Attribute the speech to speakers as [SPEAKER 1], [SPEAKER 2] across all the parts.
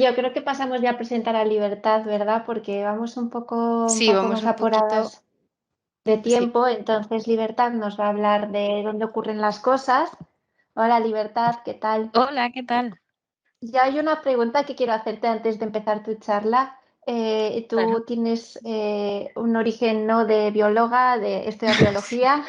[SPEAKER 1] Yo creo que pasamos ya a presentar a Libertad, ¿verdad? Porque vamos un
[SPEAKER 2] Sí,
[SPEAKER 1] poco
[SPEAKER 2] vamos
[SPEAKER 1] más
[SPEAKER 2] un poquito.
[SPEAKER 1] apuradas de
[SPEAKER 2] Sí.
[SPEAKER 1] tiempo, entonces Libertad nos va a hablar de dónde ocurren las cosas. Hola, Libertad, ¿qué tal?
[SPEAKER 2] Hola, ¿qué tal?
[SPEAKER 1] Ya hay una pregunta que quiero hacerte antes de empezar tu charla.
[SPEAKER 2] Bueno,
[SPEAKER 1] Tú tienes un origen no de bióloga, estudias
[SPEAKER 2] sí.
[SPEAKER 1] biología,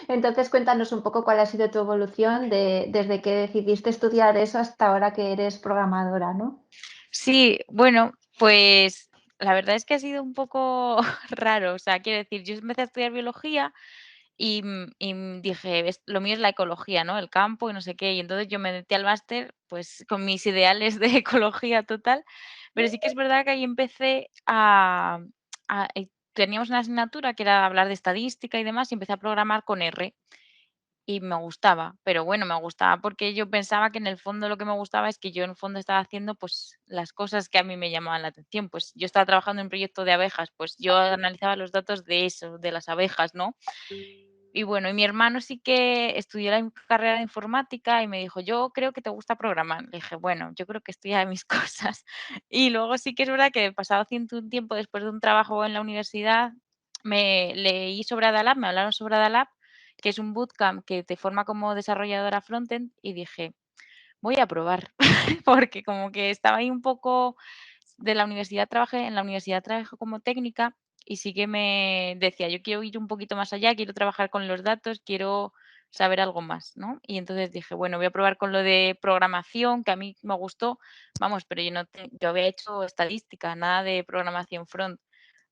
[SPEAKER 1] entonces cuéntanos un poco cuál ha sido tu evolución desde que decidiste estudiar eso hasta ahora que eres programadora, ¿no?
[SPEAKER 2] Sí, bueno, pues la verdad es que ha sido un poco raro. O sea, quiero decir, yo empecé a estudiar biología y dije: Lo mío es la ecología, ¿no? El campo y no sé qué". Y entonces yo me metí al máster, pues, con mis ideales de ecología total, pero sí que es verdad que ahí empecé teníamos una asignatura que era hablar de estadística y demás, y empecé a programar con R. Y me gustaba, pero bueno, me gustaba porque yo pensaba que en el fondo lo que me gustaba es que yo en el fondo estaba haciendo, pues, las cosas que a mí me llamaban la atención. Pues, yo estaba trabajando en un proyecto de abejas, pues, yo analizaba los datos de eso, de las abejas, ¿no? Y bueno, y mi hermano sí que estudió la carrera de informática y me dijo: "Yo creo que te gusta programar". Le dije: "Bueno, yo creo que estoy a mis cosas". Y luego sí que es verdad que pasado haciendo un tiempo después de un trabajo en la universidad, me leí sobre Adalab, me hablaron sobre Adalab, que es un bootcamp que te forma como desarrolladora frontend, y dije: "Voy a probar", porque como que estaba ahí un poco de la universidad trabajé en la universidad trabajé como técnica y sí que me decía: "Yo quiero ir un poquito más allá, quiero trabajar con los datos, quiero saber algo más", ¿no? Y entonces dije: "Bueno, voy a probar con lo de programación", que a mí me gustó, vamos, pero yo había hecho estadística, nada de programación front.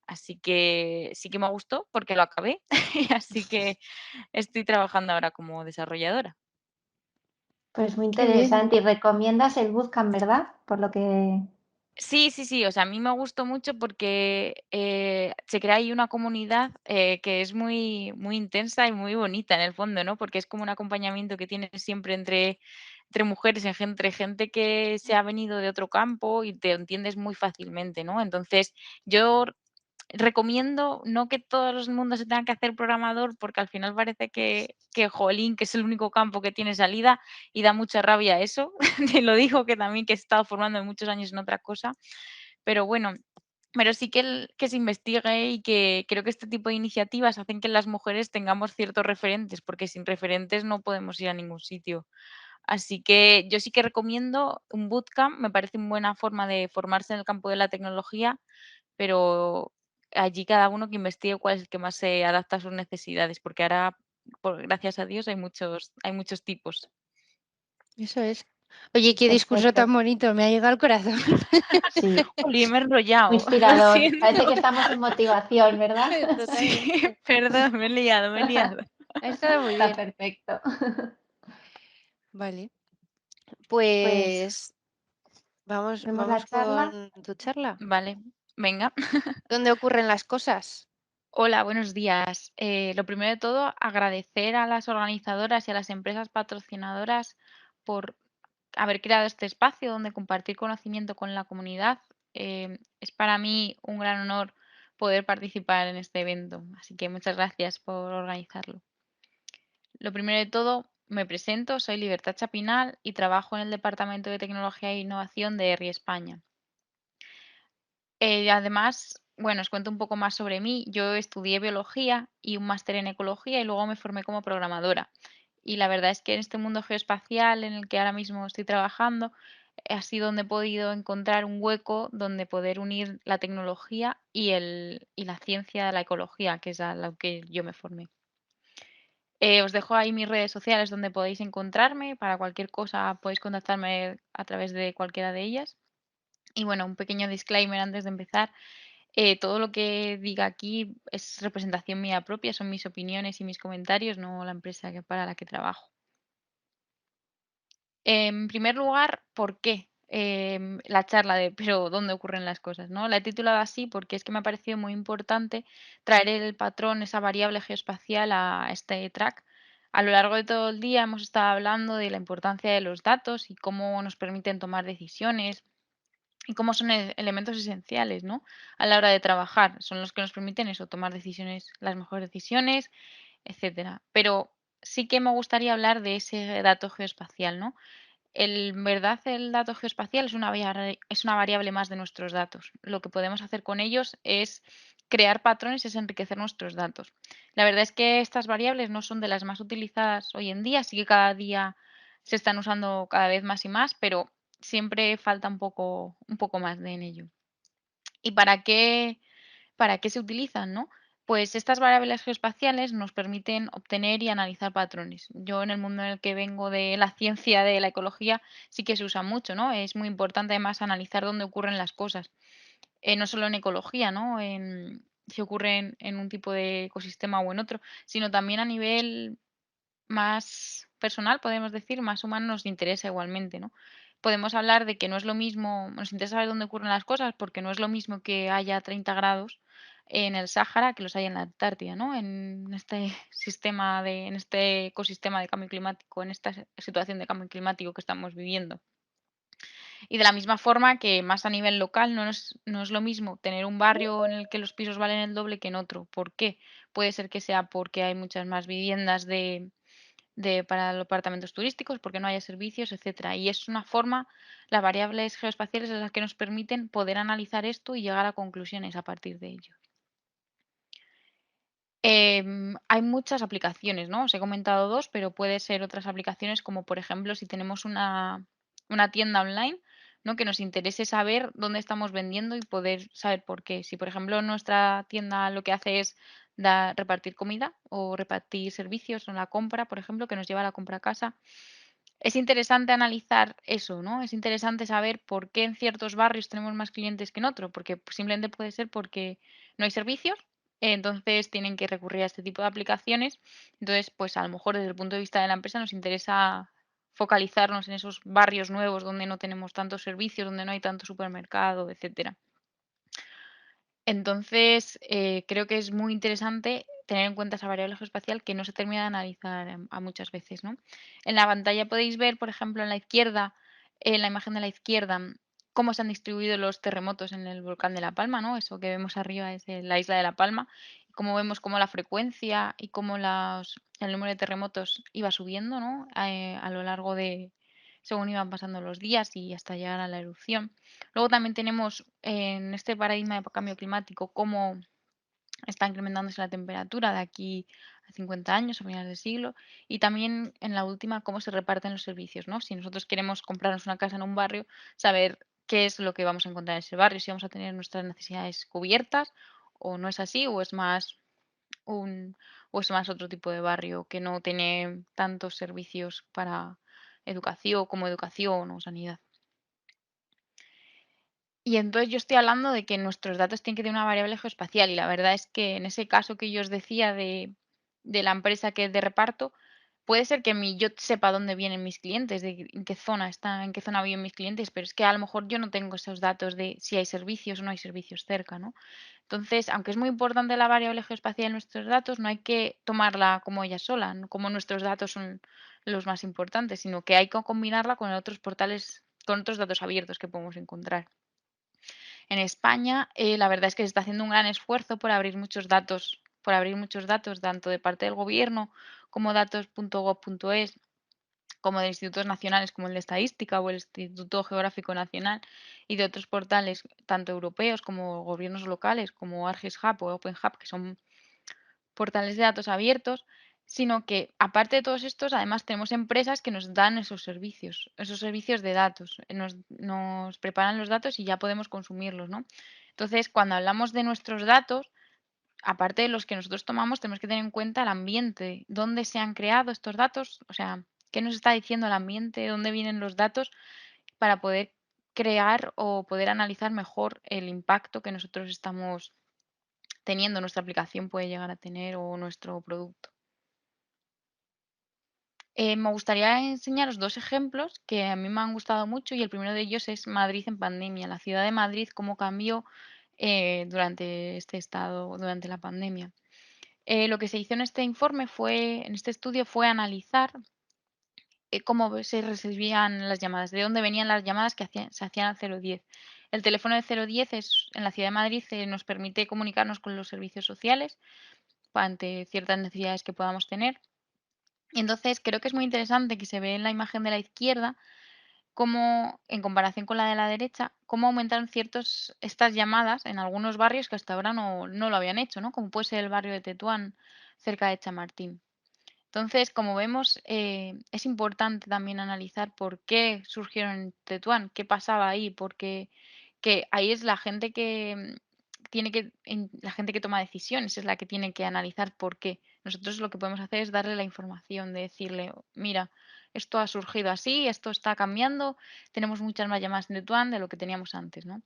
[SPEAKER 2] Así que sí que me gustó porque lo acabé, y así que estoy trabajando ahora como desarrolladora.
[SPEAKER 1] Pues muy
[SPEAKER 2] Qué bien.
[SPEAKER 1] interesante. Y recomiendas el bootcamp, ¿verdad? Por lo que...
[SPEAKER 2] Sí, sí, sí, o sea, a mí me gustó mucho porque, se crea ahí una comunidad, que es muy muy intensa y muy bonita en el fondo, ¿no? Porque es como un acompañamiento que tienes siempre entre mujeres, entre gente que se ha venido de otro campo y te entiendes muy fácilmente, ¿no? Entonces, yo recomiendo no que todo el mundo se tenga que hacer programador, porque al final parece que jolín, que es el único campo que tiene salida y da mucha rabia eso. Te lo digo que también que he estado formándome muchos años en otra cosa, pero bueno, pero sí que se investigue y que creo que este tipo de iniciativas hacen que las mujeres tengamos ciertos referentes, porque sin referentes no podemos ir a ningún sitio. Así que yo sí que recomiendo un bootcamp, me parece una buena forma de formarse en el campo de la tecnología, pero allí cada uno que investigue cuál es el que más se adapta a sus necesidades, porque ahora, gracias a Dios, hay muchos tipos.
[SPEAKER 1] Eso es. Oye, qué discurso
[SPEAKER 2] Perfecto.
[SPEAKER 1] tan bonito, me ha llegado al corazón.
[SPEAKER 2] Sí, jolín, me he
[SPEAKER 1] Muy
[SPEAKER 2] enrollado, lo
[SPEAKER 1] inspirador. Parece que
[SPEAKER 2] siento.
[SPEAKER 1] estamos en motivación, ¿verdad?
[SPEAKER 2] Sí,
[SPEAKER 1] Totalmente.
[SPEAKER 2] perdón, me he liado, me he liado.
[SPEAKER 1] Ha estado muy Está bien. perfecto.
[SPEAKER 2] Vale,
[SPEAKER 1] Pues
[SPEAKER 2] pues
[SPEAKER 1] vemos la
[SPEAKER 2] vamos
[SPEAKER 1] charla.
[SPEAKER 2] con tu charla. Vale, venga.
[SPEAKER 1] ¿Dónde ocurren las cosas?
[SPEAKER 2] Hola, buenos días. Lo primero de todo, agradecer a las organizadoras y a las empresas patrocinadoras por haber creado este espacio donde compartir conocimiento con la comunidad. Es para mí un gran honor poder participar en este evento, así que muchas gracias por organizarlo. Lo primero de todo, me presento, soy Libertad Chapinal y trabajo en el Departamento de Tecnología e Innovación de ERRI España. Además, bueno, os cuento un poco más sobre mí. Yo estudié biología y un máster en ecología y luego me formé como programadora. Y la verdad es que en este mundo geoespacial en el que ahora mismo estoy trabajando, ha sido donde he podido encontrar un hueco donde poder unir la tecnología y la ciencia de la ecología, que es a la que yo me formé. Os dejo ahí mis redes sociales donde podéis encontrarme. Para cualquier cosa podéis contactarme a través de cualquiera de ellas. Y bueno, un pequeño disclaimer antes de empezar. Todo lo que diga aquí es representación mía propia, son mis opiniones y mis comentarios, no la empresa para la que trabajo. En primer lugar, ¿por qué? La charla de pero ¿dónde ocurren las cosas? ¿No? La he titulado así porque es que me ha parecido muy importante traer el patrón, esa variable geoespacial a este track. A lo largo de todo el día hemos estado hablando de la importancia de los datos y cómo nos permiten tomar decisiones, y cómo son elementos esenciales, ¿no? A la hora de trabajar. Son los que nos permiten eso, tomar decisiones, las mejores decisiones, etcétera. Pero sí que me gustaría hablar de ese dato geoespacial, ¿no? En verdad, el dato geoespacial es una variable más de nuestros datos. Lo que podemos hacer con ellos es crear patrones, es enriquecer nuestros datos. La verdad es que estas variables no son de las más utilizadas hoy en día, sí que cada día se están usando cada vez más y más, pero siempre falta un poco más en ello. ¿Y para qué se utilizan, no? Pues estas variables geoespaciales nos permiten obtener y analizar patrones. Yo en el mundo en el que vengo de la ciencia de la ecología sí que se usa mucho, ¿no? Es muy importante además analizar dónde ocurren las cosas. No solo en ecología, ¿no? Si ocurren en un tipo de ecosistema o en otro, sino también a nivel más personal, podemos decir, más humano, nos interesa igualmente, ¿no? Podemos hablar de que no es lo mismo, nos interesa saber dónde ocurren las cosas, porque no es lo mismo que haya 30 grados en el Sáhara que los hay en la Antártida, ¿no? En este en este ecosistema de cambio climático, en esta situación de cambio climático que estamos viviendo. Y de la misma forma que más a nivel local no es lo mismo tener un barrio en el que los pisos valen el doble que en otro. ¿Por qué? Puede ser que sea porque hay muchas más viviendas para los apartamentos turísticos, porque no haya servicios, etcétera. Y es una forma, las variables geoespaciales es las que nos permiten poder analizar esto y llegar a conclusiones a partir de ello. Hay muchas aplicaciones, ¿no? Os he comentado 2, pero puede ser otras aplicaciones como, por ejemplo, si tenemos una tienda online, ¿no? Que nos interese saber dónde estamos vendiendo y poder saber por qué. Si, por ejemplo, nuestra tienda lo que hace es repartir comida o repartir servicios o la compra, por ejemplo, que nos lleva la compra a casa, es interesante analizar eso, ¿no? Es interesante saber por qué en ciertos barrios tenemos más clientes que en otros, porque simplemente puede ser porque no hay servicios, entonces tienen que recurrir a este tipo de aplicaciones. Entonces, pues a lo mejor desde el punto de vista de la empresa nos interesa focalizarnos en esos barrios nuevos donde no tenemos tantos servicios, donde no hay tanto supermercado, etcétera. Entonces, creo que es muy interesante tener en cuenta esa variable geoespacial que no se termina de analizar a muchas veces, ¿no? En la pantalla podéis ver, por ejemplo, en la izquierda, en la imagen de la izquierda, cómo se han distribuido los terremotos en el volcán de La Palma, ¿no? Eso que vemos arriba es la isla de La Palma. Cómo vemos cómo la frecuencia y cómo el número de terremotos iba subiendo, ¿no? A lo largo según iban pasando los días y hasta llegar a la erupción. Luego también tenemos en este paradigma de cambio climático cómo está incrementándose la temperatura de aquí a 50 años, a finales del siglo, y también en la última cómo se reparten los servicios, ¿no? Si nosotros queremos comprarnos una casa en un barrio, saber qué es lo que vamos a encontrar en ese barrio, si vamos a tener nuestras necesidades cubiertas o no es así, un, o es más otro tipo de barrio que no tiene tantos servicios para educación o sanidad. Y entonces yo estoy hablando de que nuestros datos tienen que tener una variable geoespacial y la verdad es que en ese caso que yo os decía de la empresa que es de reparto, puede ser que yo sepa dónde vienen mis clientes, en qué zona en qué zona viven mis clientes, pero es que a lo mejor yo no tengo esos datos de si hay servicios o no hay servicios cerca, ¿no? Entonces, aunque es muy importante la variable geoespacial en nuestros datos, no hay que tomarla como ella sola, no como nuestros datos son los más importantes, sino que hay que combinarla con otros portales, con otros datos abiertos que podemos encontrar. En España, la verdad es que se está haciendo un gran esfuerzo por abrir muchos datos, tanto de parte del gobierno como datos.gov.es, como de institutos nacionales como el de Estadística o el Instituto Geográfico Nacional y de otros portales, tanto europeos como gobiernos locales, como ArcGIS-Hub o OpenHub, que son portales de datos abiertos, sino que aparte de todos estos, además tenemos empresas que nos dan esos servicios de datos, nos preparan los datos y ya podemos consumirlos, ¿no? Entonces, cuando hablamos de nuestros datos, aparte de los que nosotros tomamos, tenemos que tener en cuenta el ambiente, dónde se han creado estos datos, o sea, qué nos está diciendo el ambiente, dónde vienen los datos, para poder crear o poder analizar mejor el impacto que nosotros estamos teniendo, nuestra aplicación puede llegar a tener o nuestro producto. Me gustaría enseñaros 2 ejemplos que a mí me han gustado mucho y el primero de ellos es Madrid en pandemia, la ciudad de Madrid, cómo cambió durante la pandemia. Lo que se hizo en este estudio fue analizar cómo se recibían las llamadas, de dónde venían las llamadas se hacían al 010. El teléfono de 010 en la ciudad de Madrid nos permite comunicarnos con los servicios sociales ante ciertas necesidades que podamos tener. Y entonces creo que es muy interesante que se ve en la imagen de la izquierda, cómo, en comparación con la de la derecha, cómo aumentaron ciertos estas llamadas en algunos barrios que hasta ahora no lo habían hecho, ¿no? Como puede ser el barrio de Tetuán, cerca de Chamartín. Entonces, como vemos, es importante también analizar por qué surgieron en Tetuán, qué pasaba ahí, porque que ahí es la gente que tiene la gente que toma decisiones es la que tiene que analizar por qué. Nosotros lo que podemos hacer es darle la información, de decirle, mira, esto ha surgido así, esto está cambiando, tenemos muchas más llamadas en Tetuán de lo que teníamos antes, ¿no?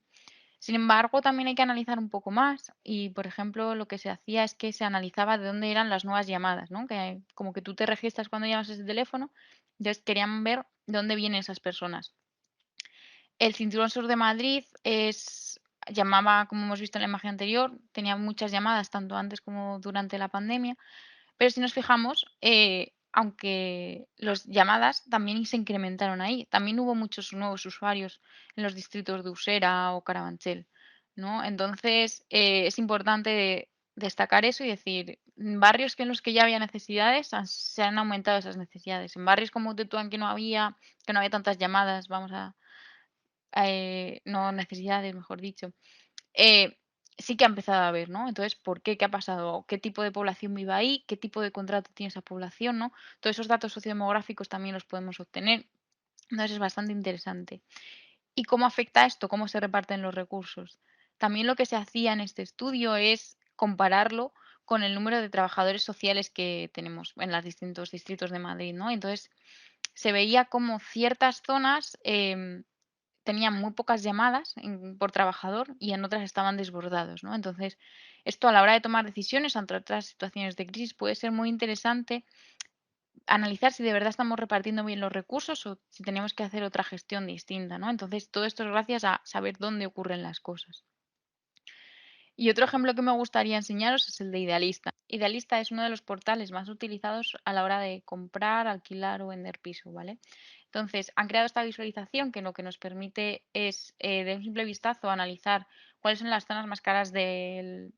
[SPEAKER 2] Sin embargo, también hay que analizar un poco más y, por ejemplo, lo que se hacía es que se analizaba de dónde eran las nuevas llamadas, ¿no? Que como que tú te registras cuando llamas ese teléfono, entonces querían ver de dónde vienen esas personas. El cinturón sur de Madrid llamaba, como hemos visto en la imagen anterior, tenía muchas llamadas tanto antes como durante la pandemia, pero si nos fijamos, aunque las llamadas también se incrementaron ahí, también hubo muchos nuevos usuarios en los distritos de Usera o Carabanchel, ¿no? Entonces, es importante destacar eso y decir, barrios que en los que ya había necesidades, se han aumentado esas necesidades. En barrios como Tetuán que no había tantas llamadas, no necesidades, mejor dicho, eh, sí que ha empezado a haber, ¿no? Entonces, ¿por qué? ¿Qué ha pasado? ¿Qué tipo de población vive ahí? ¿Qué tipo de contrato tiene esa población, no? Todos esos datos sociodemográficos también los podemos obtener. Entonces, es bastante interesante. ¿Y cómo afecta esto? ¿Cómo se reparten los recursos? También lo que se hacía en este estudio es compararlo con el número de trabajadores sociales que tenemos en los distintos distritos de Madrid, ¿no? Entonces, se veía como ciertas zonas tenían muy pocas llamadas por trabajador y en otras estaban desbordados, ¿no? Entonces, esto a la hora de tomar decisiones ante otras situaciones de crisis puede ser muy interesante analizar si de verdad estamos repartiendo bien los recursos o si tenemos que hacer otra gestión distinta, ¿no? Entonces, todo esto es gracias a saber dónde ocurren las cosas. Y otro ejemplo que me gustaría enseñaros es el de Idealista. Idealista es uno de los portales más utilizados a la hora de comprar, alquilar o vender piso, ¿vale? Entonces, han creado esta visualización que lo que nos permite es, de un simple vistazo, analizar cuáles son las zonas más caras del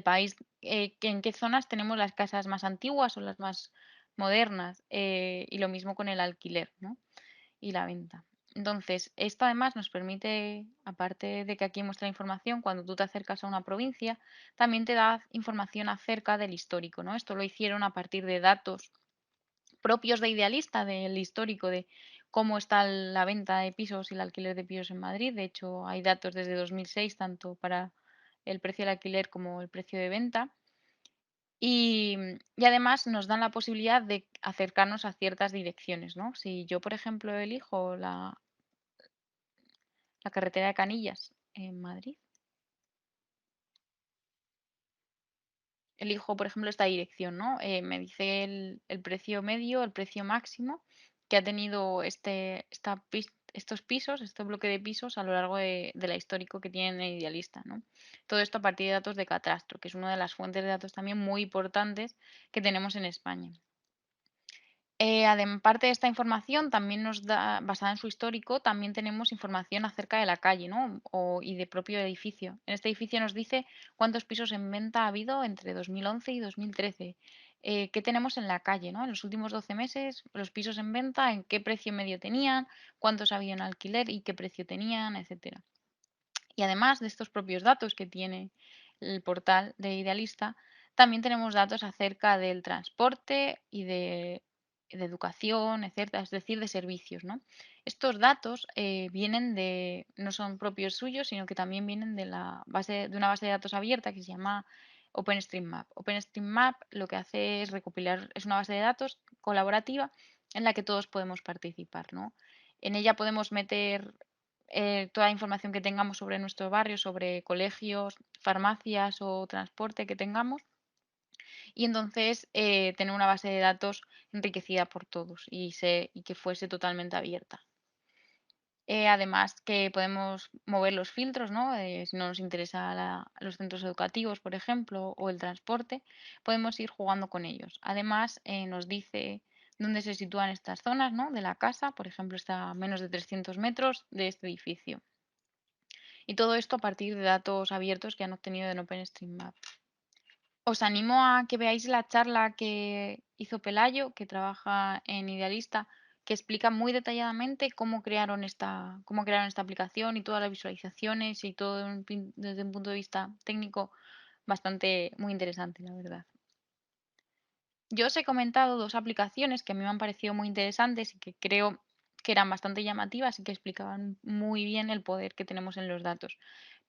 [SPEAKER 2] país, en qué zonas tenemos las casas más antiguas o las más modernas, y lo mismo con el alquiler, ¿no? Y la venta. Entonces, esto además nos permite, aparte de que aquí muestra información, cuando tú te acercas a una provincia, también te da información acerca del histórico, ¿no? Esto lo hicieron a partir de datos propios de Idealista, del histórico de cómo está la venta de pisos y el alquiler de pisos en Madrid. De hecho, hay datos desde 2006, tanto para el precio del alquiler como el precio de venta. Y además nos dan la posibilidad de acercarnos a ciertas direcciones, ¿no? Si yo, por ejemplo, elijo la carretera de Canillas en Madrid, elijo, por ejemplo, esta dirección, ¿no? Me dice el precio medio, el precio máximo que ha tenido estos pisos, este bloque de pisos a lo largo de la histórico que tienen en Idealista, ¿no? Todo esto a partir de datos de catastro, que es una de las fuentes de datos también muy importantes que tenemos en España. Parte de esta información también nos da, basada en su histórico, también tenemos información acerca de la calle, ¿no? Y de propio edificio. En este edificio nos dice cuántos pisos en venta ha habido entre 2011 y 2013. ¿Qué tenemos en la calle, ¿no? En los últimos 12 meses, los pisos en venta, en qué precio medio tenían, cuántos había en alquiler y qué precio tenían, etcétera. Y además de estos propios datos que tiene el portal de Idealista, también tenemos datos acerca del transporte y de educación, etcétera, es decir, de servicios, ¿no? Estos datos no son propios suyos, sino que también vienen de una base de datos abierta que se llama OpenStreetMap. OpenStreetMap lo que hace es recopilar, es una base de datos colaborativa en la que todos podemos participar, ¿no? En ella podemos meter toda la información que tengamos sobre nuestro barrio, sobre colegios, farmacias o transporte que tengamos. Y entonces tener una base de datos enriquecida por todos y que fuese totalmente abierta. Además que podemos mover los filtros, ¿no? Si no nos interesa los centros educativos, por ejemplo, o el transporte, podemos ir jugando con ellos. Además, nos dice dónde se sitúan estas zonas, ¿no? De la casa, por ejemplo, está a menos de 300 metros de este edificio. Y todo esto a partir de datos abiertos que han obtenido en OpenStreetMap. Os animo a que veáis la charla que hizo Pelayo, que trabaja en Idealista, que explica muy detalladamente cómo crearon esta aplicación y todas las visualizaciones y todo desde un punto de vista técnico bastante muy interesante, la verdad. Yo os he comentado 2 aplicaciones que a mí me han parecido muy interesantes y que creo que eran bastante llamativas y que explicaban muy bien el poder que tenemos en los datos.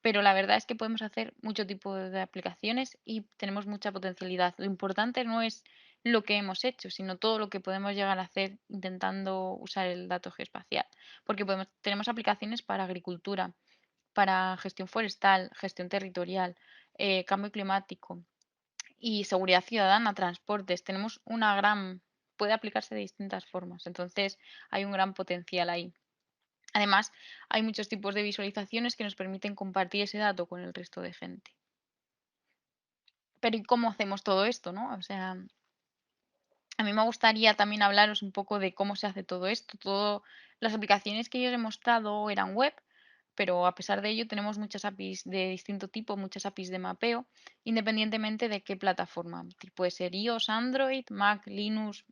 [SPEAKER 2] Pero la verdad es que podemos hacer mucho tipo de aplicaciones y tenemos mucha potencialidad. Lo importante no es lo que hemos hecho, sino todo lo que podemos llegar a hacer intentando usar el dato geoespacial. Porque tenemos aplicaciones para agricultura, para gestión forestal, gestión territorial, cambio climático y seguridad ciudadana, transportes. Puede aplicarse de distintas formas. Entonces, hay un gran potencial ahí. Además, hay muchos tipos de visualizaciones que nos permiten compartir ese dato con el resto de gente. Pero ¿y cómo hacemos todo esto, no? O sea, a mí me gustaría también hablaros un poco de cómo se hace todo esto. Las aplicaciones que yo os he mostrado eran web, pero a pesar de ello tenemos muchas APIs de distinto tipo, muchas APIs de mapeo, independientemente de qué plataforma. Puede ser iOS, Android, Mac, Linux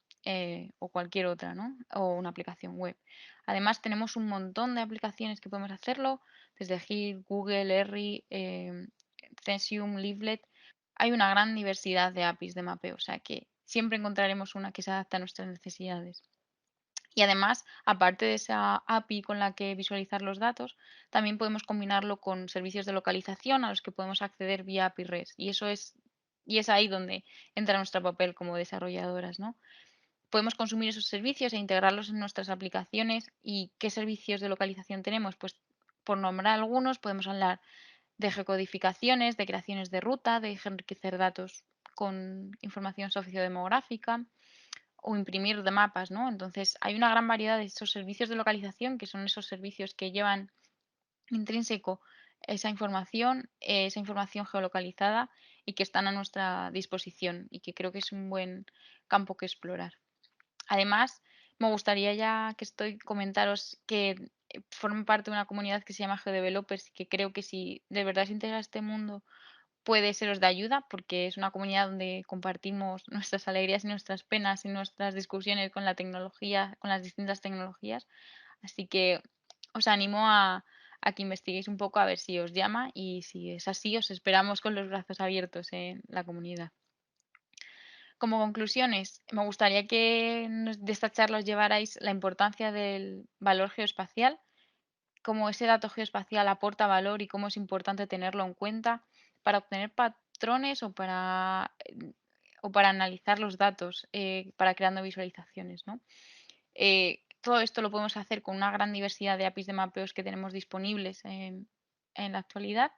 [SPEAKER 2] o cualquier otra, ¿no? O una aplicación web. Además, tenemos un montón de aplicaciones que podemos hacerlo, desde Git, Google, Ery, Cesium, Leaflet. Hay una gran diversidad de APIs de mapeo, o sea que siempre encontraremos una que se adapte a nuestras necesidades. Y además, aparte de esa API con la que visualizar los datos, también podemos combinarlo con servicios de localización a los que podemos acceder vía API REST. Y es ahí donde entra nuestro papel como desarrolladoras, ¿no? Podemos consumir esos servicios e integrarlos en nuestras aplicaciones. ¿Y qué servicios de localización tenemos? Pues por nombrar algunos, podemos hablar de geocodificaciones, de creaciones de ruta, de enriquecer datos con información sociodemográfica o imprimir de mapas, ¿no? Entonces, hay una gran variedad de esos servicios de localización, que son esos servicios que llevan intrínseco esa información geolocalizada y que están a nuestra disposición y que creo que es un buen campo que explorar. Además, me gustaría ya que estoy comentaros que formo parte de una comunidad que se llama GeoDevelopers y que creo que si de verdad se integra a este mundo puede seros de ayuda porque es una comunidad donde compartimos nuestras alegrías y nuestras penas y nuestras discusiones con la tecnología, con las distintas tecnologías. Así que os animo a que investiguéis un poco a ver si os llama y si es así, os esperamos con los brazos abiertos en la comunidad. Como conclusiones, me gustaría que de esta charla os llevarais la importancia del valor geoespacial, cómo ese dato geoespacial aporta valor y cómo es importante tenerlo en cuenta para obtener patrones o para analizar los datos, para creando visualizaciones, ¿no? Todo esto lo podemos hacer con una gran diversidad de APIs de mapeos que tenemos disponibles en la actualidad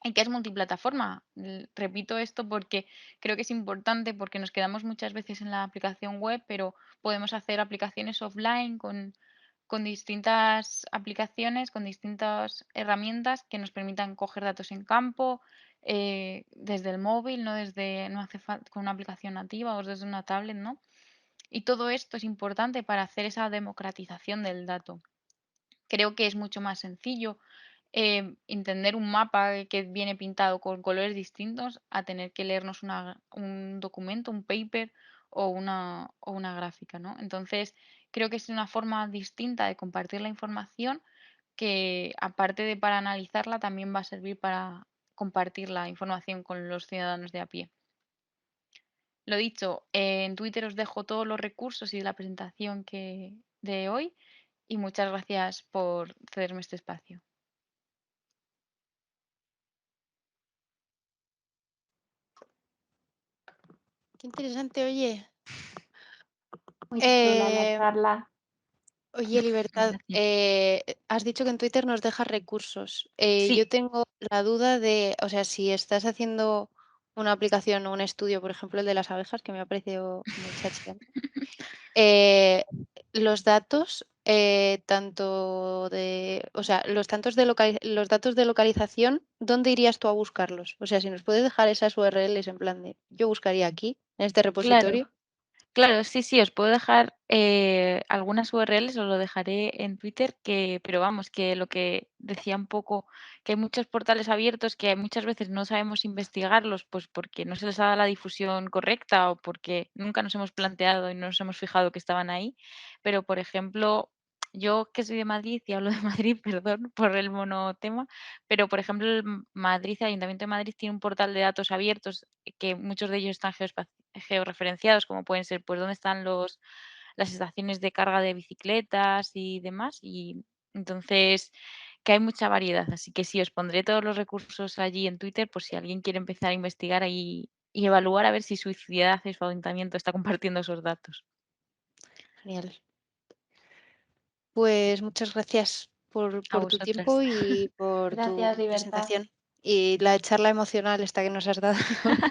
[SPEAKER 2] y que es multiplataforma. Repito esto porque creo que es importante porque nos quedamos muchas veces en la aplicación web, pero podemos hacer aplicaciones offline con distintas aplicaciones, con distintas herramientas que nos permitan coger datos en campo, desde el móvil, no hace falta con una aplicación nativa o desde una tablet, ¿no? Y todo esto es importante para hacer esa democratización del dato. Creo que es mucho más sencillo entender un mapa que viene pintado con colores distintos a tener que leernos un documento, un paper o una gráfica, ¿no? Entonces, creo que es una forma distinta de compartir la información que, aparte de para analizarla, también va a servir para compartir la información con los ciudadanos de a pie. Lo dicho, en Twitter os dejo todos los recursos y la presentación de hoy y muchas gracias por cederme este espacio.
[SPEAKER 3] Qué interesante, oye.
[SPEAKER 1] Muy chula la
[SPEAKER 3] Eh,
[SPEAKER 1] charla.
[SPEAKER 3] Oye, Libertad,
[SPEAKER 2] Gracias.
[SPEAKER 3] has dicho que en Twitter nos dejas recursos. Yo
[SPEAKER 2] Sí.
[SPEAKER 3] tengo la duda de, o sea, si estás haciendo una aplicación o un estudio, por ejemplo, el de las abejas, que me ha parecido muy chachi. Eh, los datos, tanto de, o sea, los datos de localización, ¿dónde irías tú a buscarlos? O sea, si nos puedes dejar esas URLs en plan de, yo buscaría aquí, en este
[SPEAKER 2] Claro,
[SPEAKER 3] repositorio.
[SPEAKER 2] Claro, sí, sí, os puedo dejar algunas URLs, os lo dejaré en Twitter, pero vamos, que lo que decía un poco, que hay muchos portales abiertos que muchas veces no sabemos investigarlos, pues porque no se les ha dado la difusión correcta o porque nunca nos hemos planteado y no nos hemos fijado que estaban ahí. Pero, por ejemplo, yo que soy de Madrid y hablo de Madrid, perdón por el monotema, pero por ejemplo, el Ayuntamiento de Madrid tiene un portal de datos abiertos que muchos de ellos están georreferenciados, como pueden ser, pues, dónde están las estaciones de carga de bicicletas y demás. Y entonces, que hay mucha variedad. Así que sí, os pondré todos los recursos allí en Twitter por si alguien quiere empezar a investigar ahí y evaluar a ver si su ciudad y su ayuntamiento está compartiendo esos datos.
[SPEAKER 3] Genial. Pues muchas gracias
[SPEAKER 2] A
[SPEAKER 3] por tu
[SPEAKER 2] vosotras.
[SPEAKER 3] tiempo y por
[SPEAKER 1] Gracias,
[SPEAKER 3] tu
[SPEAKER 1] Libertad.
[SPEAKER 3] presentación y la charla emocional esta que nos has dado hoy.